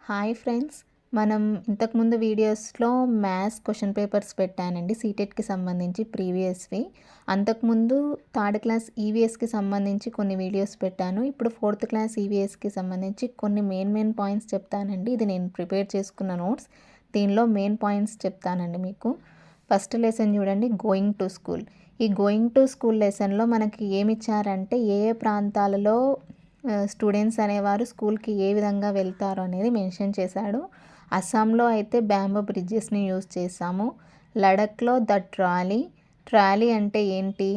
Hi friends. మనం ఇంతకుముందు వీడియోస్‌లో మ్యాథ్స్ క్వెషన్ పేపర్స్ పెట్టానండి సీటెట్‌కి సంబంధించి ప్రీవియస్‌వి. అంతకుముందు థర్డ్ క్లాస్ ఈవీఎస్‌కి సంబంధించి కొన్ని వీడియోస్ పెట్టాను. ఇప్పుడు ఫోర్త్ క్లాస్ ఈవీఎస్‌కి సంబంధించి కొన్ని మెయిన్ పాయింట్స్ చెప్తానండి. ఇది నేను ప్రిపేర్ చేసుకున్న నోట్స్. దీనిలో మెయిన్ పాయింట్స్ చెప్తానండి మీకు. ఫస్ట్ లెసన్ చూడండి, గోయింగ్ టు స్కూల్. ఈ గోయింగ్ టు స్కూల్ లెసన్‌లో మనకి ఏమిచ్చారంటే ఏ ఏ ప్రాంతాలలో స్టూడెంట్స్ అనేవారు స్కూల్కి ఏ విధంగా వెళ్తారు అనేది మెన్షన్ చేశాడు. అస్సాంలో అయితే బ్యాంబో బ్రిడ్జెస్ని యూజ్ చేసాము. లడఖ్లో ద ట్రాలీ అంటే ఏంటి?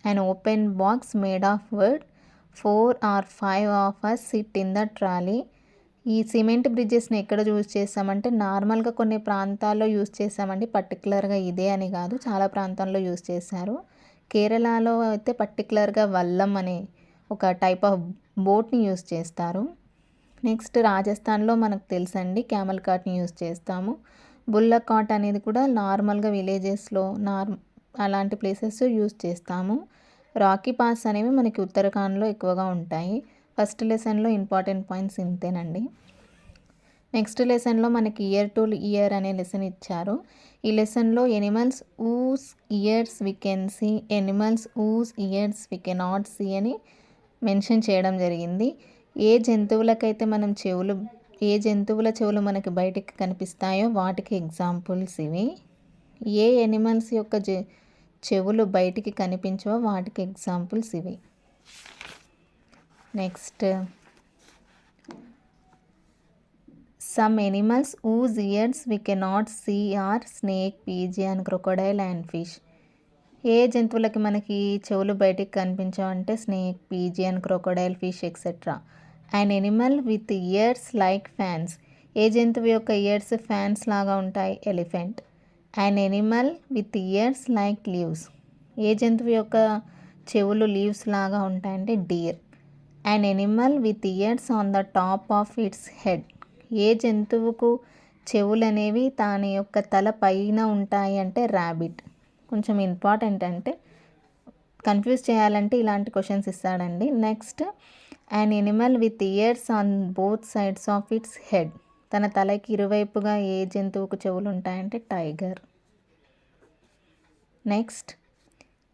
And open box made of wood, 4 or 5 of us sit in the trolley. ఈ సిమెంట్ బ్రిడ్జెస్ని ఎక్కడ యూజ్ చేసామంటే నార్మల్గా కొన్ని ప్రాంతాల్లో యూజ్ చేసామండి, పర్టికులర్గా ఇదే అని కాదు, చాలా ప్రాంతాల్లో యూజ్ చేశారు. కేరళలో అయితే పర్టికులర్గా వల్లం అనే ఒక టైప్ ఆఫ్ బోట్ని యూజ్ చేస్తారు. నెక్స్ట్ రాజస్థాన్లో మనకు తెలుసండి క్యామల్ కార్ట్ని యూజ్ చేస్తాము. బుల్ల కార్ట్ అనేది కూడా నార్మల్గా విలేజెస్లో అలాంటి ప్లేసెస్ యూజ్ చేస్తాము. రాకీ పాస్ అనేవి మనకి ఉత్తరాఖండ్లో ఎక్కువగా ఉంటాయి. ఫస్ట్ లెసన్లో ఇంపార్టెంట్ పాయింట్స్ ఇంతేనండి. నెక్స్ట్ లెసన్లో మనకి ఇయర్ టు ఇయర్ అనే లెసన్ ఇచ్చారు. ఈ లెసన్లో animals whose ears we can see, animals whose ears we cannot see అని మెన్షన్ చేయడం జరిగింది. ఏ జంతువుల చెవులు మనకి బయటికి కనిపిస్తాయో వాటికి ఎగ్జాంపుల్స్ ఇవి. ఏ ఎనిమల్స్ యొక్క చెవులు బయటికి కనిపించవో వాటికి ఎగ్జాంపుల్స్ ఇవి. Next, some animals whose ears we cannot see are snake, pigeon, crocodile and fish. ఏ జంతువులకి మనకి చెవులు బయటికి కనిపించవంటే snake, pigeon, crocodile, fish etcetera. And animal with ears like fans. ఏ జంతువు యొక్క ఇయర్స్ ఫ్యాన్స్ లాగా ఉంటాయి? Elephant. And animal with ears like leaves. ఏ జంతువు యొక్క చెవులు లీవ్స్ లాగా ఉంటాయంటే deer. And animal with ears on the top of its head. ఏ జంతువుకు చెవులు అనేవి దాని యొక్క తల పైన ఉంటాయి అంటే ర్యాబిట్. కొంచెం ఇంపార్టెంట్, అంటే కన్ఫ్యూజ్ చేయాలంటే ఇలాంటి క్వశ్చన్స్ ఇస్తాడండి. Next, an animal with ears on both sides of its head. తన తలకి ఇరువైపుగా ఏ జంతువుకు చెవులు ఉంటాయంటే tiger. Next,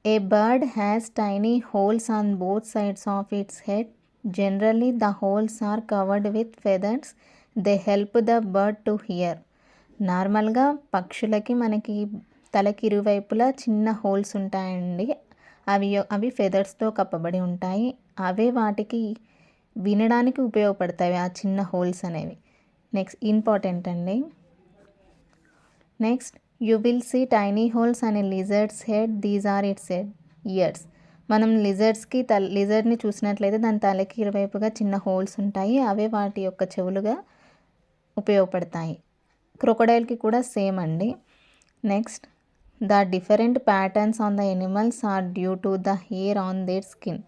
a bird has tiny holes on both sides of its head. Generally the holes are covered with feathers. They help the bird to hear. నార్మల్గా పక్షులకి మనకి తలకి ఇరువైపులా చిన్న హోల్స్ ఉంటాయండి. అవి ఫెదర్స్తో కప్పబడి ఉంటాయి. అవే వాటికి వినడానికి ఉపయోగపడతాయి ఆ చిన్న హోల్స్ అనేవి. నెక్స్ట్, ఇంపార్టెంట్ అండి. Next, you will see tiny holes అనే lizard's head, these are its ears. మనం లిజర్డ్ని చూసినట్లయితే దాని తలకి ఇరువైపుగా చిన్న హోల్స్ ఉంటాయి, అవే వాటి యొక్క చెవులుగా ఉపయోగపడతాయి. క్రొకొడైల్కి కూడా సేమ్ అండి. Next, the different patterns on the animals are due to the hair on their skin.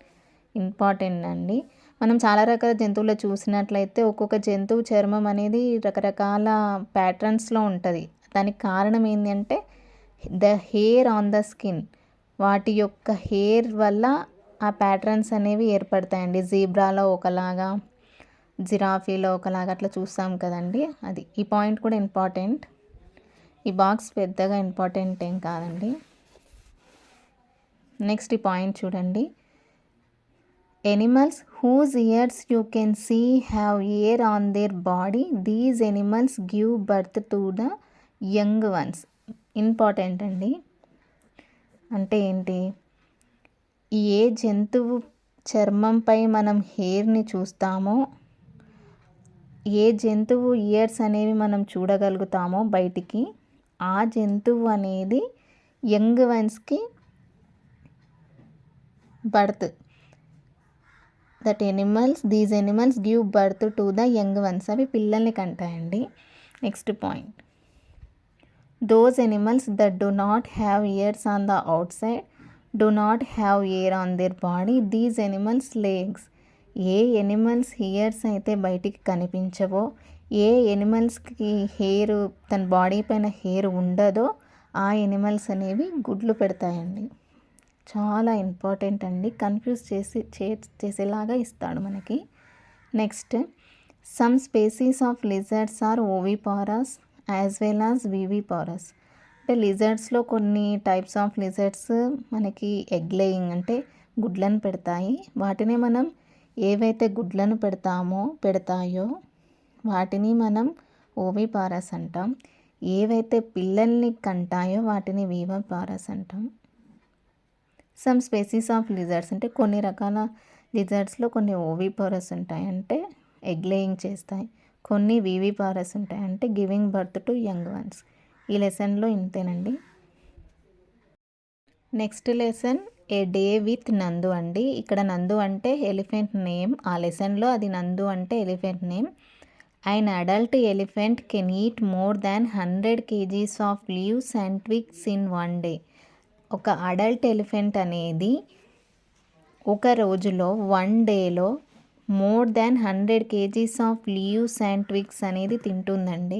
Important అండి. మనం చాలా రకాల జంతువులు చూసినట్లయితే ఒక్కొక్క జంతువు చర్మం అనేది రకరకాల ప్యాటర్న్స్లో ఉంటుంది. దానికి కారణం ఏంటంటే the hair on the skin. వాటి యొక్క హెయిర్ వల్ల ఆ ప్యాటర్న్స్ అనేవి ఏర్పడతాయండి. జీబ్రాలో ఒకలాగా, జిరాఫీలో ఒకలాగా అట్లా చూస్తాం కదండి, అది. ఈ పాయింట్ కూడా ఇంపార్టెంట్. ఈ బాక్స్ పెద్దగా ఇంపార్టెంట్ ఏం కాదండి. నెక్స్ట్ ఈ పాయింట్ చూడండి. Animals whose ears you can see have air on their body. These animals give birth to the young ones. Important అండి. అంటే ఏంటి? ఏ జంతువు చర్మంపై మనం హెయిర్ని చూస్తామో, ఏ జంతువు ఇయర్స్ అనేవి మనం చూడగలుగుతామో బయటికి, ఆ జంతువు అనేది యంగ్ వన్స్కి birth. These animals give birth to the young ones. అవి పిల్లల్ని కంటాయండి. Next point, those animals that do not have ears on the outside do not have air on their body. These animals legs. ఏ animals ears అయితే బయటికి కనిపించవో, ఏ ఎనిమల్స్కి hair తన బాడీ పైన హెయిర్ ఉండదో ఆ ఎనిమల్స్ అనేవి గుడ్లు పెడతాయండి. చాలా ఇంపార్టెంట్ అండి. కన్ఫ్యూజ్ చేసేలాగా ఇస్తాడు మనకి. Next, some species of lizards are oviparous as well as viviparous. అంటే లిజర్డ్స్లో కొన్ని టైప్స్ ఆఫ్ లిజర్డ్స్ మనకి ఎగ్ లేయింగ్ అంటే గుడ్లను పెడతాయి. వాటిని మనం ఏవైతే గుడ్లను పెడతాయో వాటిని మనం ఓవిపారస్ అంటాం. ఏవైతే పిల్లల్ని కంటాయో వాటిని వివిపారస్ అంటాం. సమ్ స్పీసీస్ ఆఫ్ లిజర్డ్స్ అంటే కొన్ని రకాల లిజర్డ్స్లో కొన్ని ఓవిపారస్ ఉంటాయి, అంటే ఎగ్ లేయింగ్ చేస్తాయి. కొన్ని వివిపారస్ ఉంటాయి, అంటే giving birth to young ones. ఈ లెసన్లో ఇంతేనండి. Next lesson A day with నందు అండి. ఇక్కడ నందు అంటే ఎలిఫెంట్ నేమ్. ఆ లెసన్లో అది నందు అంటే elephant name. An adult elephant can eat more than 100 kgs of leaves and twigs in one day. ఒక అడల్ట్ ఎలిఫెంట్ అనేది ఒక రోజులో 1 డేలో more than 100 kgs of leaves and twigs అనేది తింటుందండి.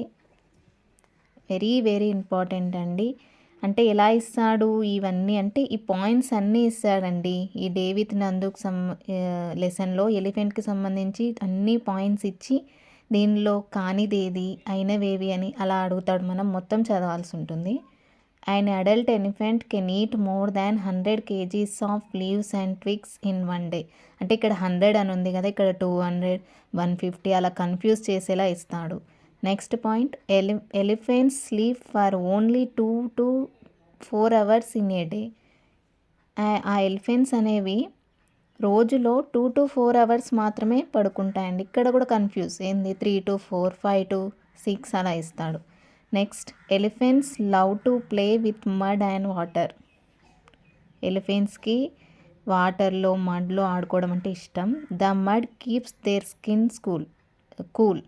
వెరీ వెరీ ఇంపార్టెంట్ అండి. అంటే ఎలా ఇస్తాడు ఇవన్నీ అంటే ఈ పాయింట్స్ అన్నీ ఇస్తాడండి. ఈ డే విత్ నందుకు లెసన్లో ఎలిఫెంట్కి సంబంధించి అన్ని పాయింట్స్ ఇచ్చి దీనిలో కానిదేది అయినవేవి అని అలా అడుగుతాడు. మనం మొత్తం చదవాల్సి ఉంటుంది. An adult elephant can eat more than 100 kgs of leaves and twigs in one day. అంటే ఇక్కడ 100 అని ఉంది కదా, ఇక్కడ 200, 150 అలా కన్ఫ్యూజ్ చేసేలా ఇస్తాడు. Next point, elephants sleep for only 2 to 4 hours in a day. ఆ ఎలిఫెంట్స్ అనేవి రోజులో 2 to 4 hours మాత్రమే పడుకుంటాయండి. ఇక్కడ కూడా కన్ఫ్యూజ్ ఏంది 3 to 4, 5 to 6 అలా ఇస్తాడు. Next, elephants love to play with mud and water. ఎలిఫెంట్స్కి వాటర్లో మడ్లో ఆడుకోవడం అంటే ఇష్టం. The mud keeps their skin cool.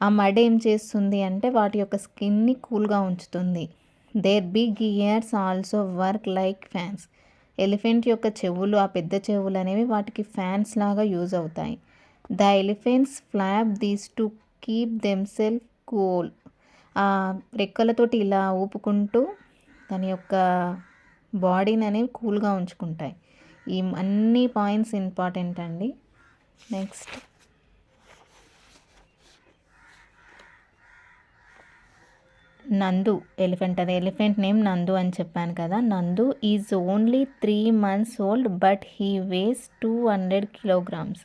ఆ మడ్ ఏం చేస్తుంది అంటే వాటి యొక్క స్కిన్ని కూల్గా ఉంచుతుంది. Their big ears also work like fans. Elephant యొక్క చెవులు, ఆ పెద్ద చెవులు అనేవి వాటికి ఫ్యాన్స్ లాగా యూజ్ అవుతాయి. The elephants flop these to keep themself cool. ఆ రెక్కలతోటి ఇలా ఊపుకుంటూ దాని యొక్క బాడీని అనేవి కూల్గా ఉంచుకుంటాయి. ఈ అన్ని పాయింట్స్ ఇంపార్టెంట్ అండి. నెక్స్ట్, నందు ఎలిఫెంట్, అది ఎలిఫెంట్ నేమ్ నందు అని చెప్పాను కదా. Nandu is only 3 months old but he weighs 200 kilograms.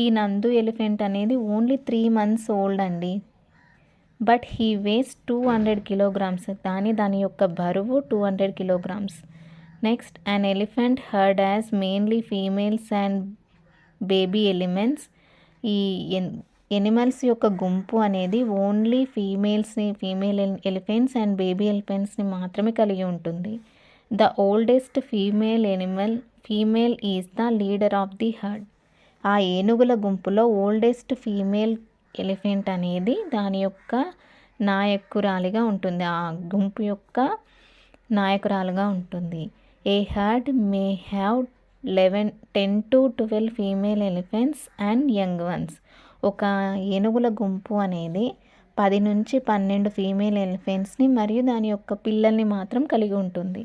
ఈ నందు ఎలిఫెంట్ అనేది ఓన్లీ 3 months ఓల్డ్ అండి. But he weighs 200 kilograms. కానీ దాని యొక్క బరువు 200 kilograms. Next, an elephant herd has mainly females and baby elephants. ఈ ఎనిమల్స్ యొక్క గుంపు అనేది only female elephants and baby ఎలిఫెంట్స్ని మాత్రమే కలిగి ఉంటుంది. The oldest female is the leader of the heard. ఆ ఏనుగుల గుంపులో ఓల్డెస్ట్ ఫీమేల్ ఎలిఫెంట్ అనేది దాని యొక్క నాయకురాలిగా ఉంటుంది, ఆ గుంపు యొక్క నాయకురాలుగా ఉంటుంది. A herd may have 10 to 12 female elephants and young ones. ఒక ఏనుగుల గుంపు అనేది 10 నుంచి 12 ఫీమేల్ ఎలిఫెంట్స్ని మరియు దాని యొక్క పిల్లల్ని మాత్రం కలిగి ఉంటుంది.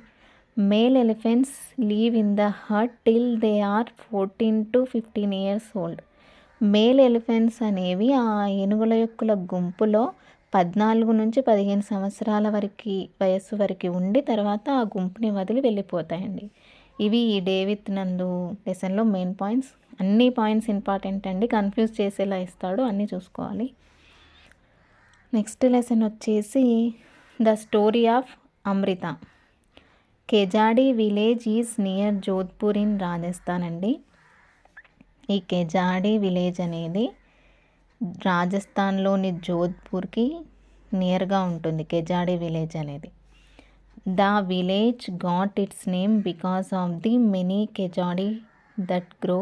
Male elephants live in the herd till they are 14 to 15 years old. Male elephants అనేవి ఆ ఏనుగుల యొక్క గుంపులో 14 నుంచి 15 సంవత్సరాల వయస్సు వరకు ఉండి తర్వాత ఆ గుంపుని వదిలి వెళ్ళిపోతాయండి. ఇవి ఈ డే విత్ నందు లెసన్లో మెయిన్ పాయింట్స్. అన్ని పాయింట్స్ ఇంపార్టెంట్ అండి, కన్ఫ్యూజ్ చేసేలా ఇస్తాడు, అన్నీ చూసుకోవాలి. నెక్స్ట్ లెసన్ వచ్చేసి the story of Amrita. Khejadi village is near Jodhpur in Rajasthan అండి. ఈ కెజాడి విలేజ్ అనేది రాజస్థాన్లోని జోధ్పూర్కి నియర్గా ఉంటుంది. కెజాడి విలేజ్ అనేది. The village got its name because of the many khejadi that grow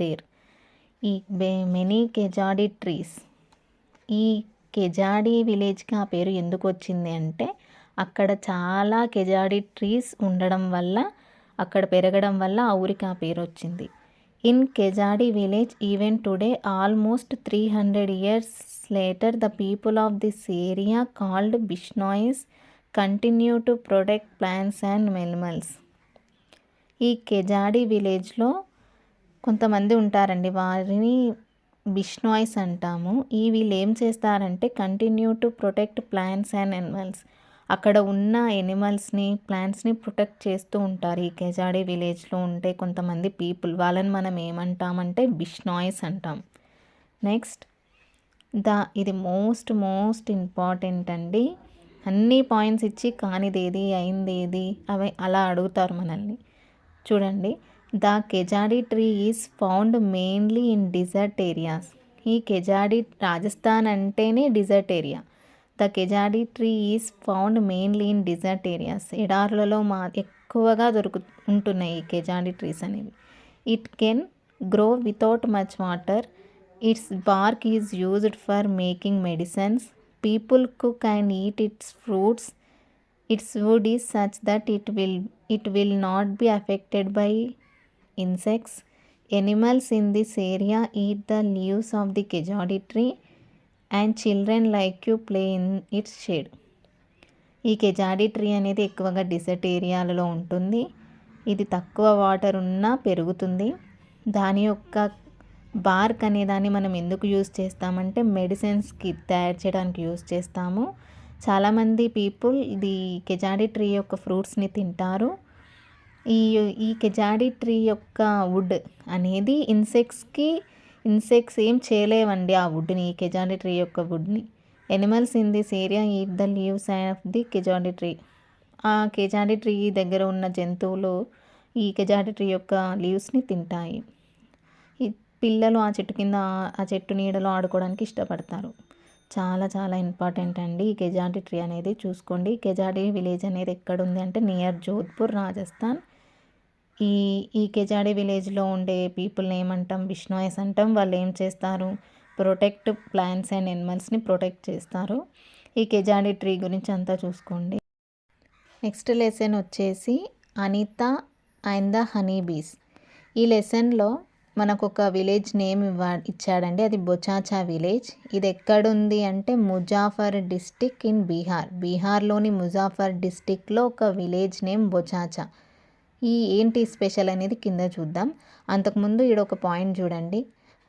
there. ఈ మెనీ కెజాడి ట్రీస్. ఈ కెజాడి విలేజ్కి ఆ పేరు ఎందుకు వచ్చింది అంటే అక్కడ చాలా కెజాడి ట్రీస్ ఉండడం వల్ల, అక్కడ పెరగడం వల్ల ఆ ఊరికి ఆ పేరు వచ్చింది. In Khejadi village even today almost 300 years later the people of this area called Bishnois continue to protect plants and animals. ఈ కెజాడి విలేజ్లో కొంతమంది ఉంటారండి, వారిని బిష్నాయ్స్ అంటాము. ఈ వీళ్ళు ఏం చేస్తారంటే continue to protect plants and animals. అక్కడ ఉన్న ఎనిమల్స్ని ప్లాంట్స్ని ప్రొటెక్ట్ చేస్తూ ఉంటారు. ఈ కెజాడి విలేజ్లో ఉంటే కొంతమంది పీపుల్, వాళ్ళని మనం ఏమంటామంటే బిష్నాయ్స్ అంటాం. నెక్స్ట్ ఇది మోస్ట్ ఇంపార్టెంట్ అండి. అన్ని పాయింట్స్ ఇచ్చి కానిదేది అయిందేది అవి అలా అడుగుతారు మనల్ని. చూడండి, the khejri tree is found mainly in desert areas. ఈ కెజాడి రాజస్థాన్ అంటేనే desert area. The khejri tree is found mainly in desert areas. ఎడారులలో ఎక్కువగా ఉంటున్నాయి ఈ కెజాడి ట్రీస్ అనేవి. It can grow without much water. It's bark is used for making medicines. People cook and eat its fruits. Its wood is such that it will not be affected by insects. Animals in this area eat the leaves of the కెజాడి tree and children like you play in its shade. ఈ khejri tree అనేది ఎక్కువగా desert ఏరియాలలో ఉంటుంది. ఇది తక్కువ water ఉన్నా పెరుగుతుంది. దాని యొక్క బార్క్ అనే దాన్ని మనం ఎందుకు యూజ్ చేస్తామంటే మెడిసిన్స్కి తయారు చేయడానికి యూజ్ చేస్తాము. చాలామంది పీపుల్ ఇది కెజాడి ట్రీ యొక్క ఫ్రూట్స్ని తింటారు. ఈ కెజాడి ట్రీ యొక్క వుడ్ అనేది ఇన్సెక్ట్స్ ఏం చేయలేవండి ఆ వుడ్ని, ఈ కెజాడి ట్రీ యొక్క వుడ్ని. Animals in this area eat the leaves of the khejri tree. ఆ కెజాడి ట్రీ దగ్గర ఉన్న జంతువులు ఈ కెజాడి ట్రీ యొక్క లీవ్స్ని తింటాయి. పిల్లలు ఆ చెట్టు కింద ఆ చెట్టు నీడలో ఆడుకోవడానికి ఇష్టపడతారు. చాలా ఇంపార్టెంట్ అండి ఈ కెజాడి ట్రీ అనేది. చూసుకోండి, కెజాడి విలేజ్ అనేది ఎక్కడుంది అంటే నియర్ జోధ్పూర్, రాజస్థాన్. ఈ కెజాడి విలేజ్లో ఉండే పీపుల్ని ఏమంటాం, బిష్నాయ్స్ అంటాం. వాళ్ళు ఏం చేస్తారు, ప్రొటెక్ట్ ప్లాంట్స్ అండ్ ఎనిమల్స్ని ప్రొటెక్ట్ చేస్తారు. ఈ కెజాడి ట్రీ గురించి అంతా చూసుకోండి. నెక్స్ట్ లెసన్ వచ్చేసి Anitha and the honey bees. ఈ లెసన్లో మనకు ఒక విలేజ్ నేమ్ ఇచ్చాడండి, అది బొచాచా విలేజ్. ఇది ఎక్కడుంది అంటే ముజాఫర్ డిస్టిక్ ఇన్ బీహార్లోని ముజాఫర్ డిస్టిక్లో ఒక విలేజ్ నేమ్ బొచాచా. ఏంటి స్పెషల్ అనేది కింద చూద్దాం. అంతకుముందు ఈడ ఒక పాయింట్ చూడండి.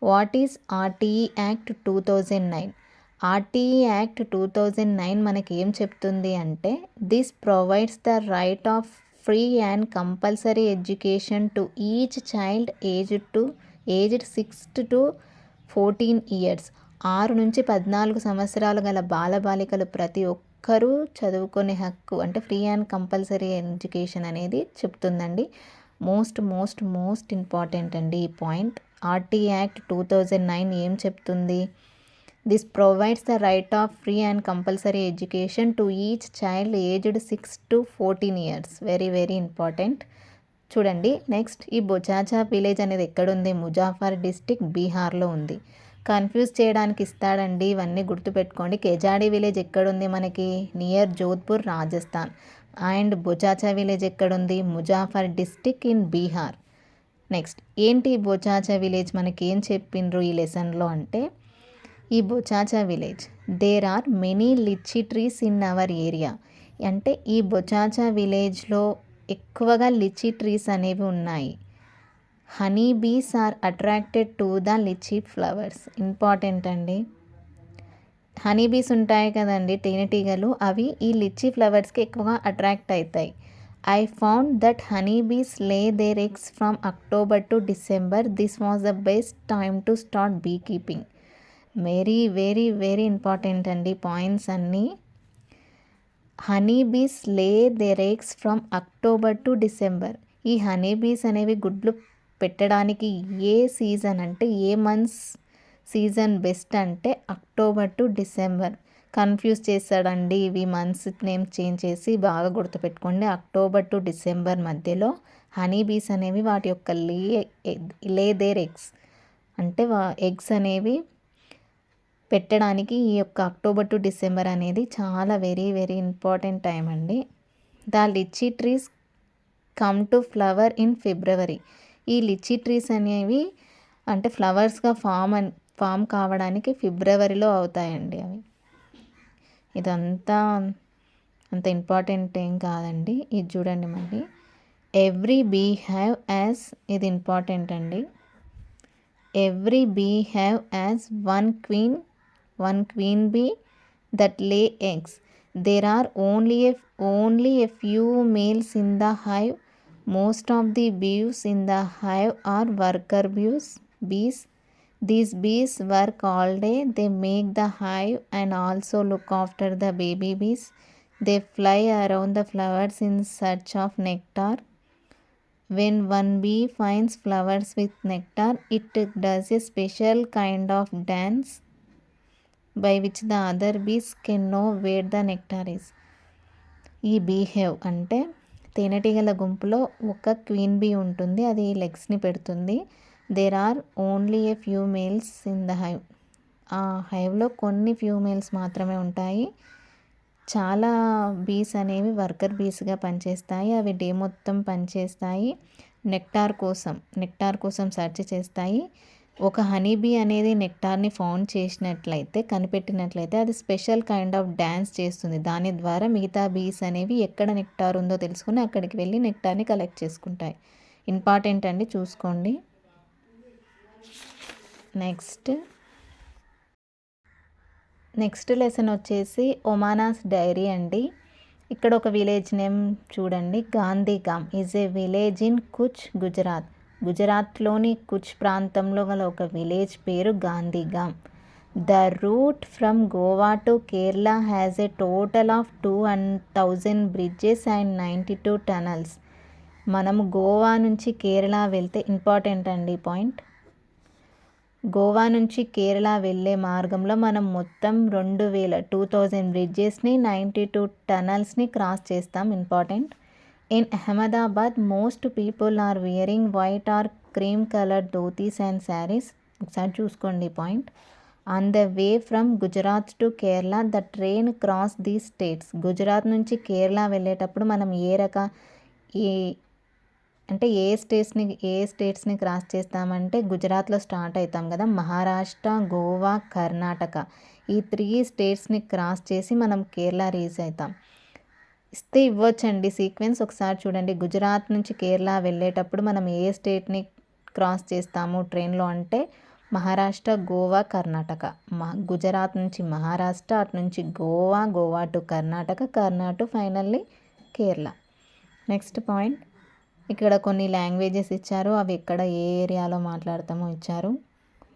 What is RTE act 2009? RTE act 2009 మనకి ఏం చెప్తుంది అంటే this provides the right of free and compulsory education to each child aged 6 to 14 years. 6 నుంచి 14 సంవత్సరాలు గల బాలబాలికలు ప్రతి ఒక్కరూ చదువుకునే హక్కు, అంటే ఫ్రీ అండ్ కంపల్సరీ ఎడ్యుకేషన్ అనేది చెప్తుందండి. మోస్ట్ ఇంపార్టెంట్ అండి ఈ పాయింట్. ఆర్టీ యాక్ట్ 2009 ఏం చెప్తుంది? This provides the right of free and compulsory education to each child aged 6 to 14 years. Very important. చూడండి నెక్స్ట్, ఈ బొచాచా విలేజ్ అనేది ఎక్కడుంది? ముజాఫర్ డిస్టిక్, బీహార్లో ఉంది. కన్ఫ్యూజ్ చేయడానికి ఇస్తాడండి, ఇవన్నీ గుర్తుపెట్టుకోండి. కెజాడి విలేజ్ ఎక్కడుంది మనకి? Near Jodhpur, Rajasthan. And Bochaha village ఎక్కడుంది? Muzaffar district in Bihar. Next, ఏంటి బొచాచా విలేజ్ మనకి ఏం చెప్పిండ్రు ఈ లెసన్లో అంటే, ఈ Bochaha village there are many litchi trees in our area. అంటే ఈ బొచాచా విలేజ్లో ఎక్కువగా లిచీ ట్రీస్ అనేవి ఉన్నాయి. Honey bees are attracted to the litchi flowers. Important అండి. హనీ బీస్ ఉంటాయి కదండి, తేనెటీగలు, అవి ఈ లిచీ ఫ్లవర్స్కి ఎక్కువగా అట్రాక్ట్ అవుతాయి. I found that honey bees lay their eggs from October to December. This was the best time to start beekeeping. Very important అండి points అన్నీ. Honey bees lay their eggs from October to December. ఈ honey bees అనేవి గుడ్లు పెట్టడానికి ఏ season అంటే ఏ months season best అంటే అక్టోబర్ టు డిసెంబర్. కన్ఫ్యూజ్ చేస్తాడండి, ఇవి మంత్స్ నేమ్ చేంజ్ చేసి బాగా గుర్తుపెట్టుకోండి. అక్టోబర్ టు డిసెంబర్ మధ్యలో హనీ బీస్ అనేవి వాటి యొక్క లే దేర్ ఎగ్స్ అంటే ఎగ్స్ అనేవి పెట్టడానికి ఈ యొక్క అక్టోబర్ టు డిసెంబర్ అనేది చాలా వెరీ ఇంపార్టెంట్ టైం అండి. The lychee trees come to flower in February. ఈ లిచీ ట్రీస్ అనేవి అంటే ఫ్లవర్స్గా ఫామ్ కావడానికి ఫిబ్రవరిలో అవుతాయండి అవి. ఇదంతా అంత ఇంపార్టెంట్ ఏం కాదండి. ఇది చూడండి మళ్ళీ, ఎవ్రీ బీ హ్యావ్ యాజ్, ఇది ఇంపార్టెంట్ అండి. Every bee have as one queen bee that lay eggs. There are only a few males in the hive. Most of the bees in the hive are worker bees. These bees work all day. They make the hive and also look after the baby bees. They fly around the flowers in search of nectar. When one bee finds flowers with nectar, it does a special kind of dance by which the other bees can know where the nectar is. ఈ behave అంటే తేనెటీగల గుంపులో ఒక queen be ఉంటుంది, అది లెగ్స్ని పెడుతుంది. There are only a few males in the hive. ఆ హైవ్లో కొన్ని ఫ్యూ మేల్స్ మాత్రమే ఉంటాయి. చాలా బీస్ అనేవి వర్కర్ బీస్గా పనిచేస్తాయి. అవి డే మొత్తం పనిచేస్తాయి. నెక్టార్ కోసం సెర్చ్ చేస్తాయి. ఒక హనీ బీ అనేది నెక్టార్ని ఫౌండ్ చేసినట్లయితే, కనిపెట్టినట్లయితే అది స్పెషల్ కైండ్ ఆఫ్ డ్యాన్స్ చేస్తుంది. దాని ద్వారా మిగతా బీస్ అనేవి ఎక్కడ నెక్టార్ ఉందో తెలుసుకుని అక్కడికి వెళ్ళి నెక్టార్ని కలెక్ట్ చేసుకుంటాయి. ఇంపార్టెంట్ అండి, చూసుకోండి. నెక్స్ట్ లెసన్ వచ్చేసి ఒమానాస్ డైరీ అండి. ఇక్కడ ఒక విలేజ్ నేమ్ చూడండి. Gandhigram is a village in Kutch, Gujarat. గుజరాత్లోని కుచ్ ప్రాంతంలో గల ఒక విలేజ్ పేరు Gandhigram. The route from Goa to Kerala has a total of 2,000 bridges and 92 tunnels. మనము గోవా నుంచి కేరళ వెళ్తే, ఇంపార్టెంట్ అండి పాయింట్, గోవా నుంచి కేరళ వెళ్ళే మార్గంలో మనం మొత్తం 2,000 బ్రిడ్జెస్ని, 92 టనల్స్ని క్రాస్ చేస్తాం. Important. In Ahmedabad most people are wearing white or cream colour dhotis and saris. ఒకసారి చూసుకోండి point. On the way from Gujarat to Kerala the train cross the states. Gujarat నుంచి కేరళ వెళ్ళేటప్పుడు మనం ఏ స్టేట్స్ని క్రాస్ చేస్తామంటే గుజరాత్లో స్టార్ట్ అవుతాం కదా, మహారాష్ట్ర, గోవా, కర్ణాటక, ఈ 3 స్టేట్స్ని క్రాస్ చేసి మనం కేరళ రీచ్ అవుతాం. ఇస్తే ఇవ్వచ్చండి సీక్వెన్స్, ఒకసారి చూడండి. గుజరాత్ నుంచి కేరళ వెళ్ళేటప్పుడు మనం ఏ స్టేట్ని క్రాస్ చేస్తాము ట్రైన్లో అంటే మహారాష్ట్ర, గోవా, కర్ణాటక. గుజరాత్ నుంచి మహారాష్ట్ర, అటు నుంచి Goa, Goa to Karnataka, Karnataka finally Kerala. Next point, ఇక్కడ కొన్ని లాంగ్వేజెస్ ఇచ్చారు. అవి ఎక్కడ ఏ ఏరియాలో మాట్లాడతామో ఇచ్చారు.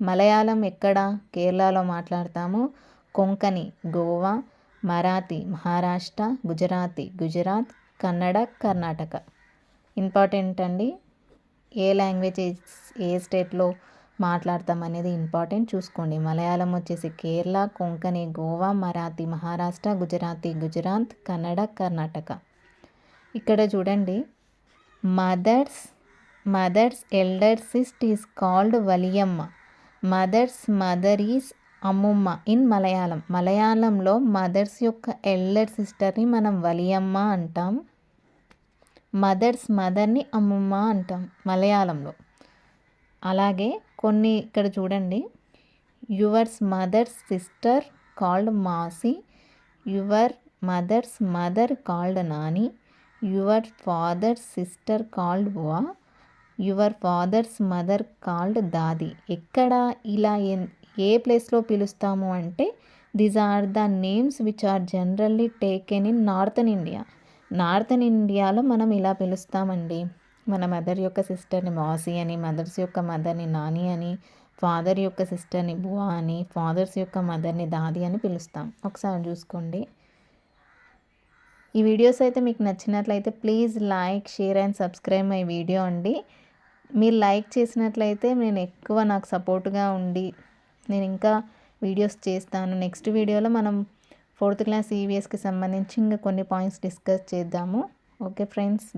మలయాళం ఎక్కడ కేరళలో మాట్లాడతాము, కొంకణి గోవా, మరాఠీ మహారాష్ట్ర, గుజరాతీ గుజరాత్, కన్నడ కర్ణాటక. ఇంపార్టెంట్ అండి, ఏ లాంగ్వేజ్ ఏ స్టేట్లో మాట్లాడతాం అనేది ఇంపార్టెంట్, చూసుకోండి. మలయాళం వచ్చేసి కేరళ, కొంకణి గోవా, మరాఠీ మహారాష్ట్ర, గుజరాతీ గుజరాత్, కన్నడ కర్ణాటక. ఇక్కడ చూడండి, mother's elder sister is called valiyamma. Mother's mother is ammumma in Malayalam. మలయాళంలో మదర్స్ యొక్క ఎల్డర్ సిస్టర్ని మనం వలియమ్మ అంటాం. మదర్స్ మదర్ని అమ్ముమ్మ అంటాం మలయాళంలో. అలాగే కొన్ని ఇక్కడ చూడండి, yours mother's sister called masi, your mother's mother called nani, your father's sister called bua, your father's mother called dadi. ఎక్కడ ఇలా ఏ ప్లేస్లో పిలుస్తాము అంటే these are the names which are generally taken in northern ఇండియాలో మనం ఇలా పిలుస్తామండి. మన మదర్ యొక్క సిస్టర్ని మాసి అని, మదర్స్ యొక్క మదర్ని నాని అని, ఫాదర్ యొక్క సిస్టర్ని బువా అని, ఫాదర్స్ యొక్క మదర్ని దాది అని పిలుస్తాం. ఒకసారి చూసుకోండి. ఈ వీడియోస్ అయితే మీకు నచ్చినట్లయితే please like, share and subscribe my video అండి. మీరు లైక్ చేసినట్లయితే నాకు సపోర్ట్గా ఉండి నేను ఇంకా వీడియోస్ చేస్తాను. నెక్స్ట్ వీడియోలో మనం 4th క్లాస్ ఈవీఎస్కి సంబంధించి ఇంకా కొన్ని పాయింట్స్ డిస్కస్ చేద్దాము. Okay friends.